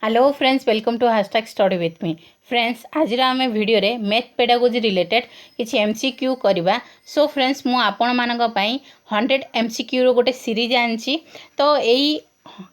Hello friends, welcome to hashtag study with me. Friends, आज आम video रे math pedagogy related किसी MCQ करवा। सो फ्रेंड्स, मु आपण मानक पई 100 एमसीक्यू रो गोटे सीरीज आनछि। तो यही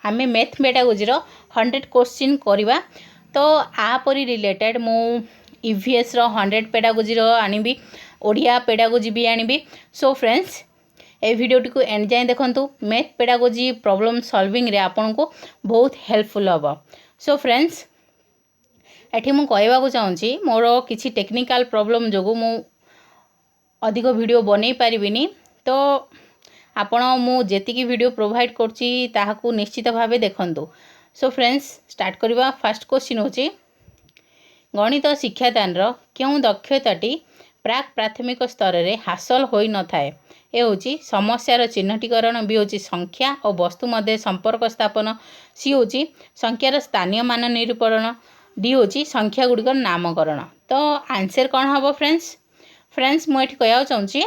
आम मैथ पेडागोजी रो 100 क्वेश्चन करवा। तो आपरी रिलेटेड मु ईवीएस रो 100 पेडागोजी रो आनिबी, ओडिया पेडागोजी भी आनिबी। सो फ्रेंड्स, ए वीडियोटी को एंड जाए देखंतु। मैथ पेडागोजी प्रॉब्लम सॉल्विंग रे आपन को बहुत हेल्पफुल हम। सो फ्रेंड्स, एठी मु कहवाक चाहूँगी मोर किसी टेक्निकल प्रॉब्लम जो मु अधिक वीडियो बनै पारिबिनी। तो आपण मु जेतिकी वीडियो प्रोवाइड करछि ताहाकू निश्चित भावे देखंतु। सो फ्रेंड्स, स्टार्ट करवा। फर्स्ट क्वेश्चन होची, गणित शिक्षादान रो क्यों दक्षताटी प्राक प्राथमिक स्तर रे हासिल होई न थाए। ए होची समस्यार चिन्हटीकरण, बी होची संख्या और वस्तु मध्य संपर्क स्थापन, सी होची संख्यार स्थानीय मान निरूपण, डी होची संख्या गुड़िकर नामकरण। तो आंसर कौन हम फ्रेंड्स? फ्रेंड्स, मुझे कहना चाहूँगी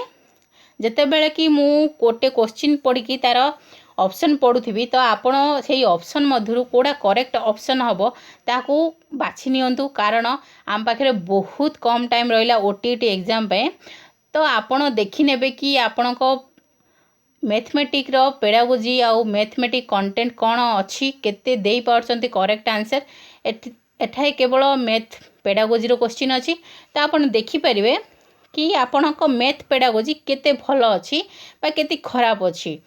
जिते बेले कि मु गोटे क्वेश्चन पढ़ी तार ऑप्शन पढ़ुथी तो आपण से ऑप्शन मध्य कौटा करेक्ट ऑप्शन हम ताकू बाछि नियंतु। कारण आम पाखे बहुत कम टाइम रहा ओटीटी एग्जाम पे। तो आपण देखी नेबे कि आपण को मैथमेटिक रो पेडागोजी आउ मैथमेटिक कंटेंट कौन अच्छी केते देई पारछंती करेक्ट आंसर। एठाई केवल मैथ पेडागोजी रो क्वेश्चन अच्छी। तो आपण देखि परिबे कि आपण को मैथ पेडागोजी केते भलो अच्छी बा केते खराब अच्छी।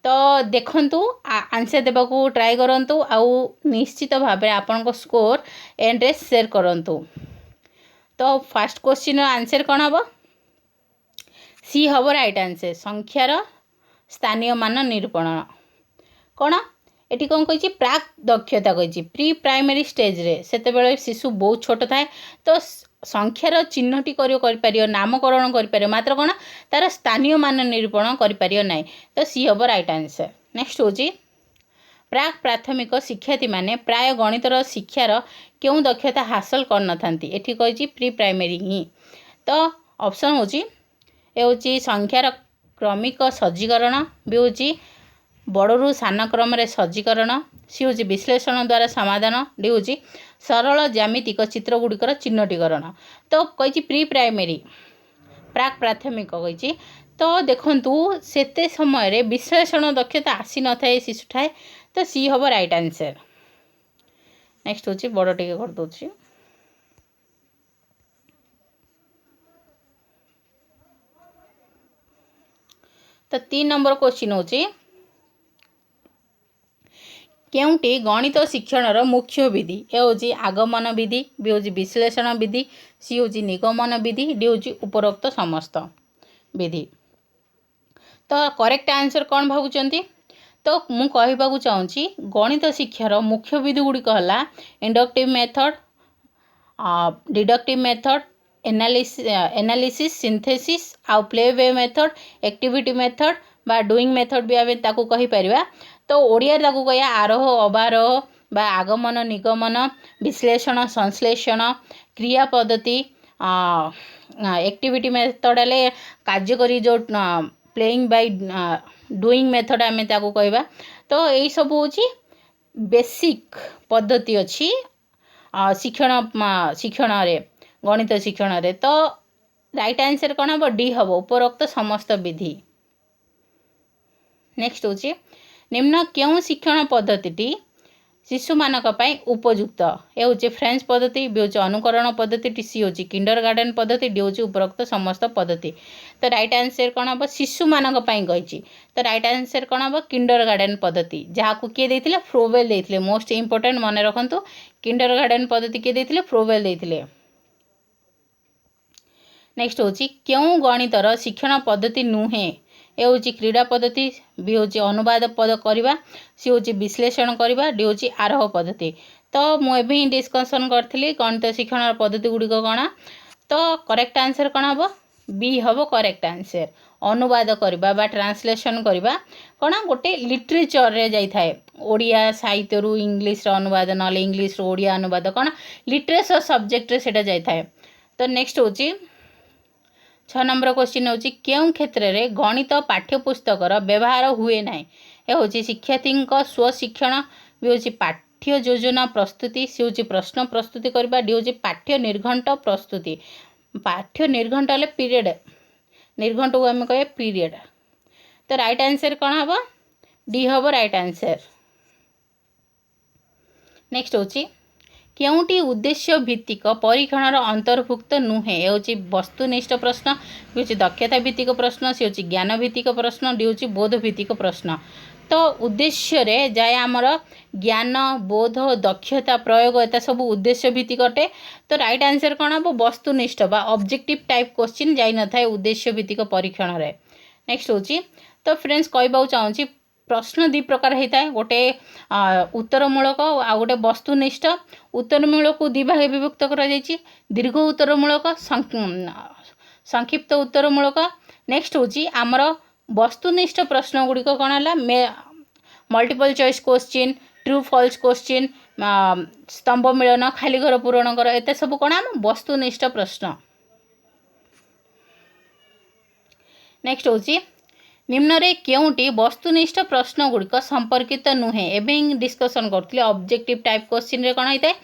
तो देखंतु, आंसर देबाकू ट्राई करंतु आउ निश्चित भाबे आपण को स्कोर एंड रे शेयर करंतु। तो फर्स्ट क्वेश्चन आंसर कौन हम? सी हम राइट आंसर, संख्यार स्थानीय मान निरूपण। कौन एटी कौन कही प्राक दक्षता कही प्री प्राइमरी स्टेज रे सेतेबेले शिशु बहुत छोट थाए। तो संख्यार चिन्हटी कर नामकरण कर मात्र कौन तार स्थानीय मान निरूपण कर ना। तो सी हम राइट आंसर। नेक्स्ट होची, प्राक प्राथमिक शिक्षार्थी माने प्राय गणितर शिक्षार क्यों दक्षता हासिल कर नथांती। एठी कही प्री प्राइमरी ही। तो ऑप्शन होची ए होची संख्यार क्रमिक सज्जीकरण, बी होची बड़रू सान क्रम रे सज्जीकरण, सी होची विश्लेषण द्वारा समाधान, डी होची सरल ज्यामितिक चित्र गुड़िकर चिन्हटीकरण। तो कही प्री प्राइमरी प्राक प्राथमिक कही। तो देखंतु सेते समय रे विश्लेषण दक्षता आसी न थाए शिशु ठाए। तो सी हम राइट आंसर। नेक्स्ट होची बड़ टिके कर दोची। तो 3 नंबर क्वेश्चन होची, केउटी गणित शिक्षण मुख्य विधि। ए होची आगमन विधि, बी होची विश्लेषण विधि, सी होची निगमन विधि, डी होची उपरोक्त समस्त विधि। तो करेक्ट आंसर कौन भावुचंती? तो मु कहबाकू चाहूँगी गणित शिक्षार मुख्य विधि गुड़िक है inductive method, deductive method, analysis synthesis आउ play way method, activity method बा डुईंग मेथड भी आम ताकू कहि परिबा। तो ओडिया ताकू कहिया आरोह अवरोह बा आगमन निगमन, विश्लेषण संश्लेषण, क्रिया पद्धति, एक्टिविटी मेथड हेले कार्यकरी जो प्लेइंग बाय डुईंग मेथड आम ताकू कहबा। तो यही सब होची बेसिक पद्धति अच्छी शिक्षण रे गणित शिक्षण रे। तो राइट आंसर कौन हम? डी हम उपरोक्त समस्त विधि। नेक्स्ट होची, निम्न क्यों शिक्षण पद्धति शिशु मानक पई उपयुक्त। ए होची फ्रेंच पद्धति, बी होची अनुकरण पद्धति, सी होची किंडरगार्टन पद्धति, डी होची उपरोक्त समस्त पद्धति। तो राइट आंसर कौन हम? शिशु मानक पई कहिची। तो राइट आंसर कौन हम? किंडरगार्टन पद्धति, जहाकू किए देथिले? फ्रोवेल देथिले। मोस्ट इंपोर्टेंट मन रखंतु, किंडरगार्टन पद्धति किए देथिले? फ्रोवेल देथिले। नेक्स्ट होची, क्यों गणितर शिक्षण पद्धति नुहे। ए होची क्रीड़ा पद्धति, बी होची अनुवाद पद करवा, सी होची विश्लेषण करवा, डी होची आरोह पद्धति। तो मुझे ही डिस्कसन करी गणित शिक्षण पद्धति गुड़िक कौन। तो करेक्ट आंसर कौन हम? बी हम करेक्ट आंसर। अनुवाद करवा बा ट्रांसलेशन करवा कौन गोटे लिटरेचर रे जाई थाए। ओडिया साहित्य रु इंग्लिश रो अनुवाद ना इंग्लिश रो ओडिया अनुवाद कौन लिटरेचर सब्जेक्ट रे सेटा जाई थाए। तो नेक्स्ट होची 6 नंबर क्वेश्चन होची, क्यों क्षेत्र रे गणित पाठ्यपुस्तकर व्यवहार हुए ना। ए होची शिक्षार्थी स्वशिक्षण, भी होची पाठ्य योजना प्रस्तुति सी हूँ प्रश्न प्रस्तुति करवा डी हूँ पाठ्य निर्घंट प्रस्तुति पाठ्य निर्घंट हेल्ले पीरियड निर्घंट को आम कह पीरियड तो राइट आंसर कौन हम डी हम राइट आंसर। नेक्स्ट हूँ केउटी उद्देश्य भित्तिक परीक्षण अंतर्भुक्त नुहे ये हूँ वस्तुनिष्ठ प्रश्न हूँ दक्षता भित्तिक प्रश्न सी हूँ ज्ञान भित्तिक प्रश्न डी हूँ बोध भित्तिक प्रश्न। तो उद्देश्य रे जाए आमर ज्ञान बोध दक्षता प्रयोग एता सब उद्देश्य भित्तिक अटे। तो राइट आंसर कौन हम वस्तुनिष्ठ बा ऑब्जेक्टिव टाइप क्वेश्चन जाई न थाए उद्देश्य भित्तिक परीक्षण रे। नेक्स्ट हूँ तो फ्रेंड्स कहबाक चाहूँगी प्रश्न दि प्रकार होता है गोटे उत्तरमूलक आ गोटे वस्तुनिष्ठ उत्तरमूलक को दि भाग विभक्त करा जायछि दीर्घ उत्तरमूलक संक्षिप्त उत्तरमूलक। नेक्स्ट हूँ आमर वस्तुनिष्ठ प्रश्न गुड़िक कौन है multiple choice question true false question स्तंभ मिलन खाली घर पूरण कर एत सब कौन आम वस्तुनिष्ठ प्रश्न। नेक्स्ट हूँ निम्न रे केउटी वस्तुनिष्ठ प्रश्न गुड़िक संपर्कित नुहे एवं डिस्कसन करते ऑब्जेक्टिव टाइप क्वेश्चन रे कौन होता है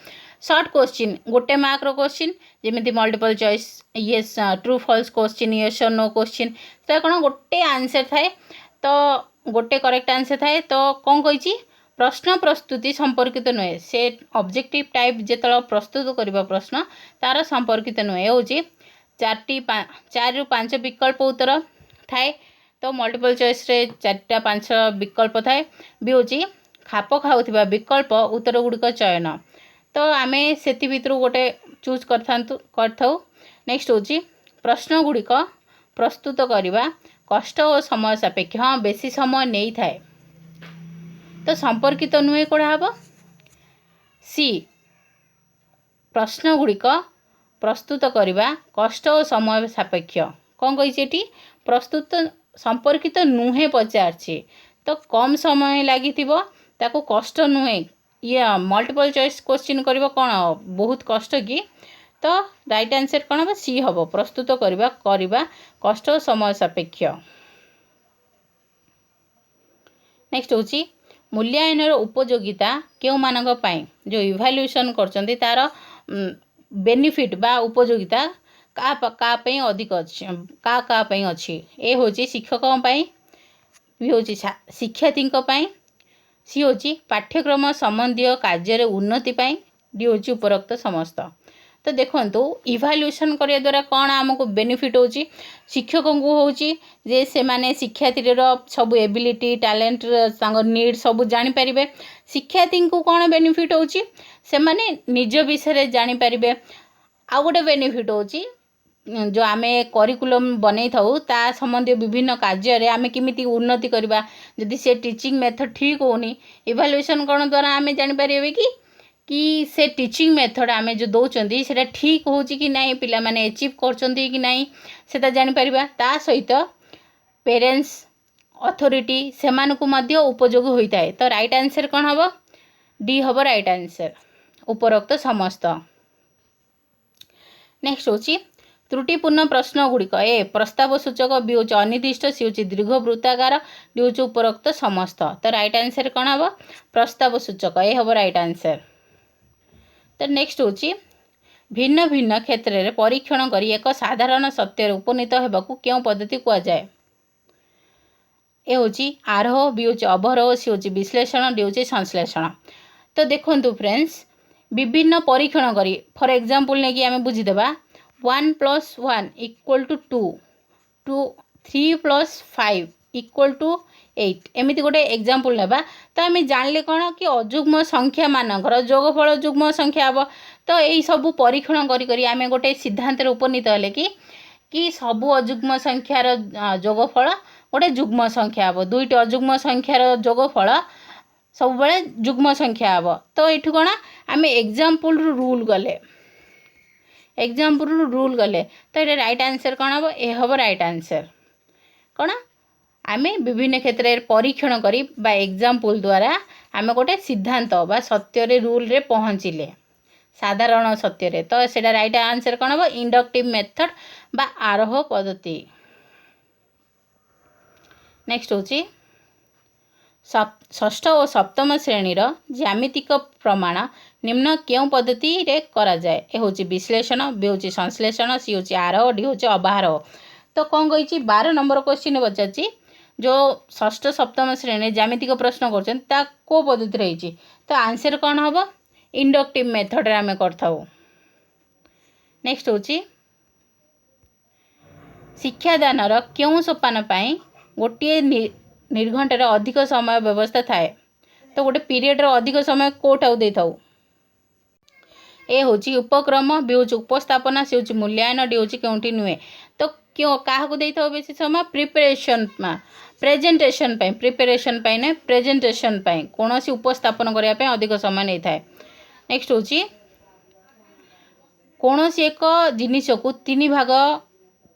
शॉर्ट क्वेश्चन गोटे मार्क रो क्वेश्चन जमी multiple choice yes true false question yes और नो क्वेश्चन तो कौन गोटे आंसर थाए तो गोटे करेक्ट आंसर थाए तो कौन कही प्रश्न प्रस्तुति संपर्कित नुहे से ऑब्जेक्टिव टाइप जो प्रस्तुत करबा प्रश्न तार संपर्कित नुहे हूँ 4 ରୁ 5 विकल्प उत्तर थाए तो मल्टीपल चॉइस रे 4-5 विकल्प थाए भी हूँ खाप खाऊथिबा विकल्प उत्तर गुड़िक चयन तो आमे सेति भितरु गोटे चूज करथाऊ। नेक्स्ट हूँ प्रश्न गुड़िक प्रस्तुत करवा कष्ट और समय सापेक्ष हाँ बेसी समय नहीं थाए तो संपर्कित नुहे कौन हम सी प्रश्न गुड़िक प्रस्तुत करवा कष्ट और समय सापेक्ष कौन कही प्रस्तुत संपर्कित नुहे पचार तो कम समय लगी ताको कष्ट नुहे ये मल्टीपल चॉइस क्वेश्चन करबो कौन बहुत कष्ट की तो राइट आंसर कौन हम सी हम प्रस्तुत करवा कष्ट और समय सापेक्ष। नेक्स्ट हूँ मूल्यांकन उपयोगिता केउ मानक पई जो इवैल्यूएशन करचंती तार बेनिफिट बा उपयोगिता का पई अधिक अच्छी का पई अच्छी ए हूँ शिक्षकों पई भी हूँ शिक्षार्थी सी हूँ पाठ्यक्रम संबंधी कार्य उन्नति पाई डी हूँ उपरोक्त समस्त। तो देखो इवैल्यूएशन करने द्वारा कौन आमको बेनिफिट हो शिक्षकों को हूँ जे से माने शिक्षार्थी सब एबिलिटी टैलेंट नीड सब जानीपर शिक्षार्थी को कौन बेनिफिट हो से माने निज विषय जानीपर आ गोटे बेनिफिट हो जो आमे करिकुलम बनै थाउ ता संबंधी विभिन्न कार्य आमे किमिति उन्नति करबा जदि से टीचिंग मेथड ठीक होनी इवैल्यूएशन कौन द्वारा आमे जानि परिबे कि से टीचिंग मेथड आमे जो दौचंदी सेटा ठीक होची कि नहीं पिला माने अचीव करचंदी कि नहीं सेटा जानि परिबा ता सहित पेरेंट्स अथॉरिटी सेमानकु मध्य उपयोग होइताय तो राइट आंसर कौन हबो डी हबो राइट आंसर उपरोक्त समस्त। नेक्स्ट होची त्रुटिपूर्ण प्रश्न गुड़िक ए प्रस्ताव सूचक बी हूँ अनिर्दिष्ट सी हूँ दीर्घ वृत्ताकार डी हूँ उपरोक्त समस्त तो राइट आंसर कौन हम प्रस्ताव सूचक ए हम राइट आंसर। तो नेक्स्ट हूँ भिन्न भिन्न क्षेत्र में परीक्षण कर एक साधारण सत्य उपनीत होगा क्यों पद्धति कहुए ए हूँ आरोह बी हूँ अवरोह सी हूँ विश्लेषण डी हूँ संश्लेषण। तो देखो फ्रेंड्स विभिन्न परीक्षण करी फॉर एग्जांपल नहीं कि आम बुझीदेवा 1 + 1 = 2 3 + 5 = 8 एमती गोटे एग्जांपल नेबा तो आम जानले कौन कि अजुग्म संख्या मानकर जोगफल जुग्म संख्या हम तो यही सब परीक्षण करी आम गोटे सिद्धांत उपनीत हेले कि सबू अजुग्म संख्यार जोगफल गोटे जुग्म संख्या हम दुईटी अजुग्म संख्यार जोगफल सब बेले जुग्म संख्या हम तो ये कौन आम एग्जांपल रूल गले तो ये राइट आंसर कौन हम ए हम राइट आंसर कौन आम विभिन्न क्षेत्र में परीक्षण करी बा एग्जांपल द्वारा आम गोटे सिद्धांत बा सत्य रे रूल रे पहुँचिले साधारण सत्य रे तो सेटा राइट आंसर कौन हम इंडक्टिव मेथड बा आरोह पद्धति। नेक्स्ट हूँ षष्ठ और सप्तम श्रेणीर ज्यामितिक प्रमाण निम्न केउं पद्धति रे करा जाए। ए होची विश्लेषण, बी होची संश्लेषण, सी होची आरोह, डी होची अवरोह। तो कौन कही 12 नंबर क्वेश्चन पचार जो षष्ठ सप्तम श्रेणी ज्यामितिक प्रश्न कर पद्धति रही। तो आंसर कौन हम इंडक्टिव मेथड रे आमे करथाउ। नेक्स्ट होची शिक्षादानर क्यों सोपान पाई गोटे निर्घंटार अधिक समय व्यवस्था थाए। तो गोटे पीरियड अधिक समय कोठाऊ दे थाउ। ए होची उपक्रम, बी होची उपस्थापना, सी होची मूल्यांकन, डी होची केउंटी नुहे। तो क्यों क्या दे थाउ बेसी समय प्रिपरेशन प्रेजेंटेशन पाई, प्रिपरेशन पाई ने प्रेजेंटेशन पाई कौन सी उपस्थापन करने पे अधिक समय नहीं थाए। नेक्स्ट होची कौन सी एक जिनिस को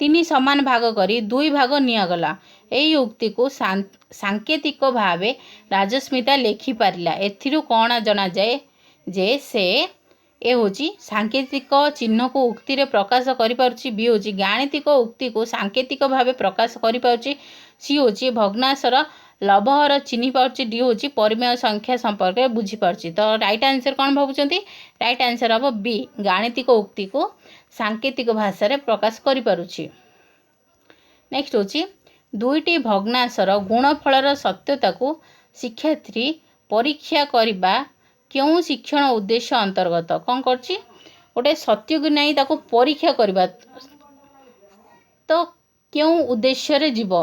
तीन समान भाग करी दुई भाग निगला। यही उक्ति को सांकेतिक भाव राजस्मिता लेखि पारिला। एथिरु कौन जना जाए जे से ए होची सांकेतिक चिन्ह को उक्ति रे प्रकाश करि पारुची। बी होची गाणितिक उक्ति को सांकेतिक भाव प्रकाश करि पारुची। सी होची भग्नांशर लभहर चिन्हि पारुची। डी होची परिमेय संख्या संपर्क में बुझी पारुची। तो राइट आंसर कौन भावुचंती? राइट आंसर हम बी गाणितिक उक्ति को सांकेतिक भाषा रे प्रकाश करि पारुची। नेक्स्ट होची दुईटी भग्नांशर गुणफलर सत्यता को शिक्षार्थी परीक्षा करबा क्यों शिक्षण उद्देश्य अंतर्गत कौन करछि गोटे सत्य को नहीं ताको परीक्षा करबा तो क्यों उद्देश्य रे जीव।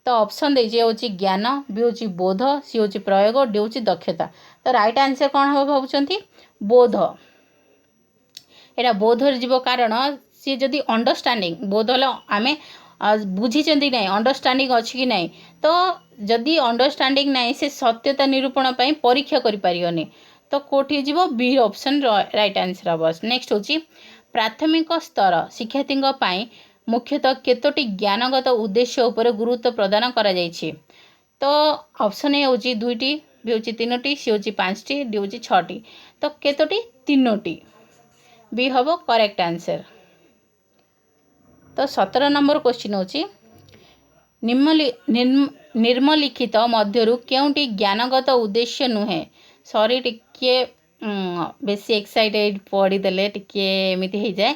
तो ऑप्शन देजे होची ज्ञान, बी होची बोध, सी होची प्रयोग, डी होची दक्षता। तो राइट आंसर कौन हम भावुचंती? बोध। एटा बोध रे जीव कारण सी जदी अंडरस्टैंडिंग बोध हला आमे बुझी चंदी नहीं अंडरस्टैंडिंग अछि कि नहीं। तो जदी अंडरस्टैंडिंग नहीं से सत्यता निरूपण पई परीक्षा करि पारियोनी। तो कोठी जीव बी ऑप्शन राइट आंसर हम। नेक्स्ट होची प्राथमिक स्तर शिक्षार्थी पई मुख्यतः केतोटी ज्ञानगत उद्देश्य उपर गुरुत्व प्रदान करा जायछि। तो ऑप्शन ए होची दुईटी, बी होची तीनोटी, सी होची पांचटी, डी होची छटी। तो केतोटी? तीनोटी। बी हबो करेक्ट आंसर। तो 17 नंबर क्वेश्चन होची निर्मलिखित मध्यरु केउंटी ज्ञानगत उद्देश्य नुहे। सॉरी टिके बेसी एक्साइटेड पढ़ी देले टिके एमिति हो जाए।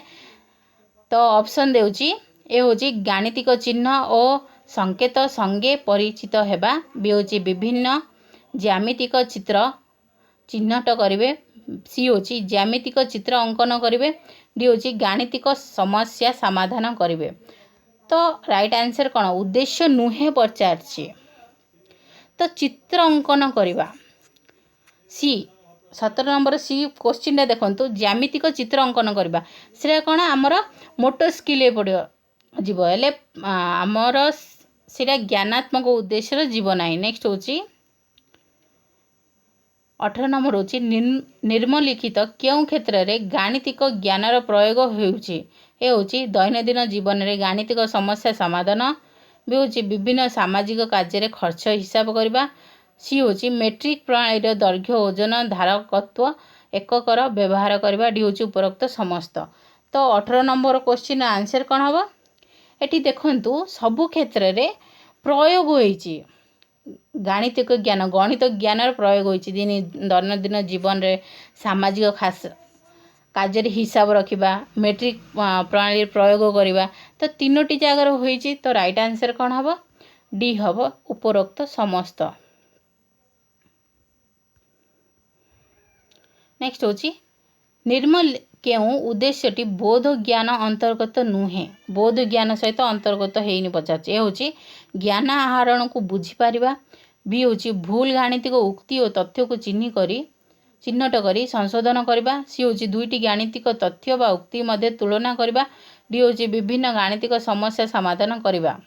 तो ऑप्शन देउची ए होची गाणितिक चिन्ह और संकेत संगे परिचित हेबा। बी होची विभिन्न ज्यामितिक चित्र चिन्हट करिवे, सी होची ज्यामितिक चित्र अंकन करिवे, डी होची गाणितिक समस्या समाधान करिवे। तो राइट आंसर कौन? उद्देश्य नुहे पचारछि तो चित्र अंकन करवा। सी 17 नंबर सी क्वेश्चन देखंतु ज्यामितिक चित्र अंकन करवा से कौन आमर मोटर स्किल पड़ो जीव हेले आमर से ज्ञानात्मक उद्देश्य जीव ना। नेक्स्ट होची 18 नंबर होची निर्मलिखित क्यों क्षेत्र में गाणितिक ज्ञानर प्रयोग होउची। ए होची दैनंदिन जीवन में गाणितिक समस्या समाधान, बी होची विभिन्न सामाजिक कार्य रे खर्च हिसाब करबा, सी होची मेट्रिक प्रणाली दैर्घ्य ओजन धारकत्व एककर व्यवहार करबा, डी होची उपरोक्त समस्त। तो 18 नंबर क्वेश्चन आंसर कौन हम? एटी देखंतु सबु क्षेत्र में प्रयोग होईची गाणितिक ज्ञान गणित ज्ञान प्रयोग होईची दैनंदिन जीवन रे सामाजिक खास कार्य हिसाब रखिबा, मेट्रिक प्रणाली प्रयोग करवा। तो तीनोटी जगह होईची। तो राइट आंसर कौन हम? डी हम उपरोक्त समस्त। नेक्स्ट होची निर्मल केउं उद्देश्यटी बोध ज्ञान अंतर्गत नुहे। बोध ज्ञान सहित अंतर्गत हेनी पचार। ए होची ज्ञान आहरण को बुझी पारिबा, बी होची भूल गाणितिक उक्ति और तथ्य को चिन्हट करी संशोधन करबा, सी होची दुईटी गाणितिक तथ्य बा उक्ति मध्य तुलना करबा, डी होची विभिन्न गाणितिक समस्या समाधान करबा।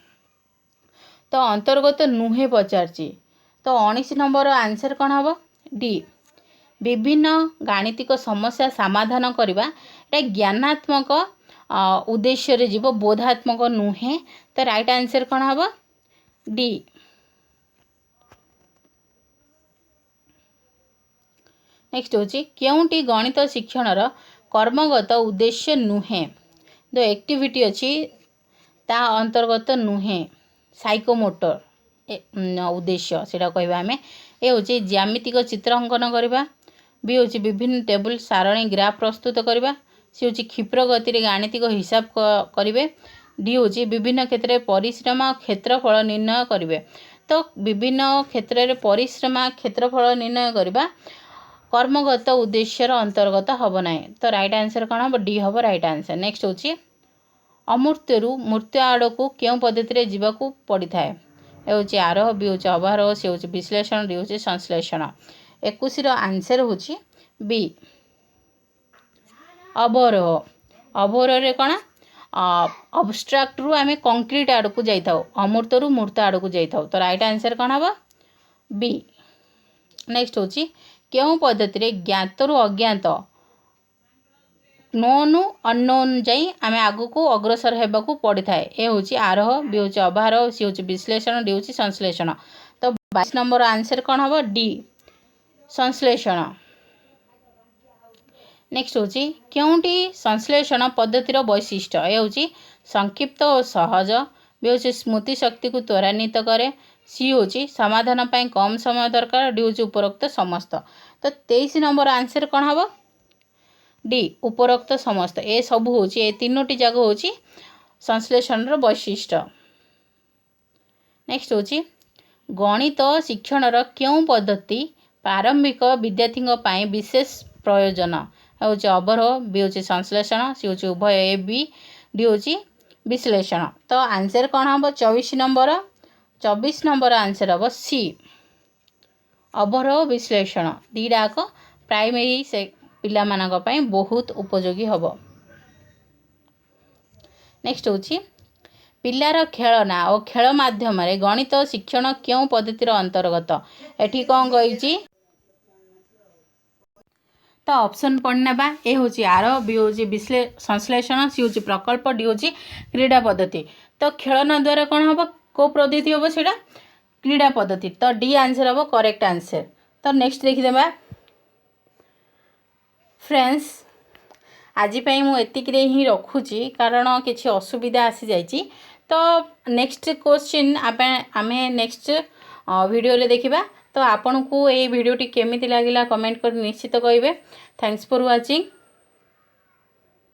तो अंतर्गत नुहे पचारची। तो 19 नंबर आंसर कौन हम? डी विभिन्न गाणितिक समस्या समाधान करबा एटा ज्ञानात्मक उद्देश्य रे जीव बोधात्मक नुहे। तो राइट आंसर कौन हम? डी। नेक्स्ट होची केउंटी गणित शिक्षणर कर्मगत उद्देश्य नुहे। जो एक्टिविटी अच्छी ता अंतर्गत नुहे साइकोमोटर। उद्देश्य सेटा कहबा आमे। ए होची ज्यामितिक चित्र अंकन करबा। बी होची विभिन्न टेबल सारणी ग्राफ प्रस्तुत करबा। सी होची क्षिप्र गति रे गाणितिक हिसाब करिवे। डी होची विभिन्न क्षेत्र में परिश्रम क्षेत्रफल निर्णय करिवे। तो विभिन्न क्षेत्र में परिश्रम क्षेत्रफल निर्णय करबा कर्मगत उद्देश्यर अंतर्गत हब ना। तो राइट आंसर कौन हम? डी हम राइट आंसर। नेक्स्ट होची अमूर्त्यरू मूर्त्य आड़कू क्यों पद्धति जावाकू पड़ी थाए? ए होची आरोह, बी होची अवरोह, सी होची विश्लेषण, डी होची संश्लेषण। 21 रो आंसर होची बी अवरोह। अवरोह रे कौन अबस्ट्राक्ट रु आमे कंक्रीट आड़कू जाइथाउ, अमूर्त रु मूर्त आड़कू जाइथाउ। तो राइट आंसर कौन हम? बी। नेक्स्ट होची क्यों पद्धति रे ज्ञात रु अज्ञात नोन अननोन जाई आमे आगु को अग्रसर हेबाकू पड़ी थाए। ए होची आरोह, बी होची अवरोह, सी होची विश्लेषण, डी होची संश्लेषण। तो 22 नंबर आंसर कौन हम? डी संश्लेषण। नेक्स्ट होची क्योंटी संश्लेषण पद्धतिर वैशिष्ट्य? ए होची संक्षिप्त और सहज, बी होची स्मृति शक्ति को त्वरान्वित करे, सी होची समाधान पाई कम समय दरकार, डी होची उपरोक्त समस्त। तो 23 नंबर आंसर कौन हम? डी उपरोक्त समस्त। ए सब होची ए तीनोटी जाग होची संश्लेषण रो वैशिष्ट्य। नेक्स्ट होची गणित शिक्षण रो क्यों पद्धति प्रारंभिक विद्यार्थी पाई विशेष प्रयोजन? होची अवरोह, बी होची संश्लेषण, सी होची उभय ए बी, डी होची विश्लेषण। तो आंसर कौन हम? 24 नंबर। 24 नंबर आंसर हम सी अवरोह विश्लेषण। दीटाक प्राइमरी से पिला मानक पई बहुत उपयोगी हब। नेक्स्ट होची पिलार खेलना और खेल माध्यम रे गणित शिक्षण क्यों पद्धतिर अंतर्गत? एठी कौन कही? तो ऑप्शन पढ़ना बा। ए होची आरोह, बी होची संश्लेषण, सी होची प्रकल्प, डी होची क्रीड़ा पद्धति। तो खेलना द्वारा कौन हम? को पद्धति हम? सेटा क्रीड़ा पद्धति। तो डी आंसर हम करेक्ट आंसर। तो नेक्स्ट देखिदेबा फ्रेंड्स, आज मु एतिकरे ही रखुची कारण किसी असुविधा आसी जाइची। तो नेक्स्ट क्वेश्चन आमे नेक्स्ट वीडियो रे देखिबा। तो आपन को ये वीडियोटी केमिति लागिला कमेंट कर निश्चित कहिबे। Thanks for watching.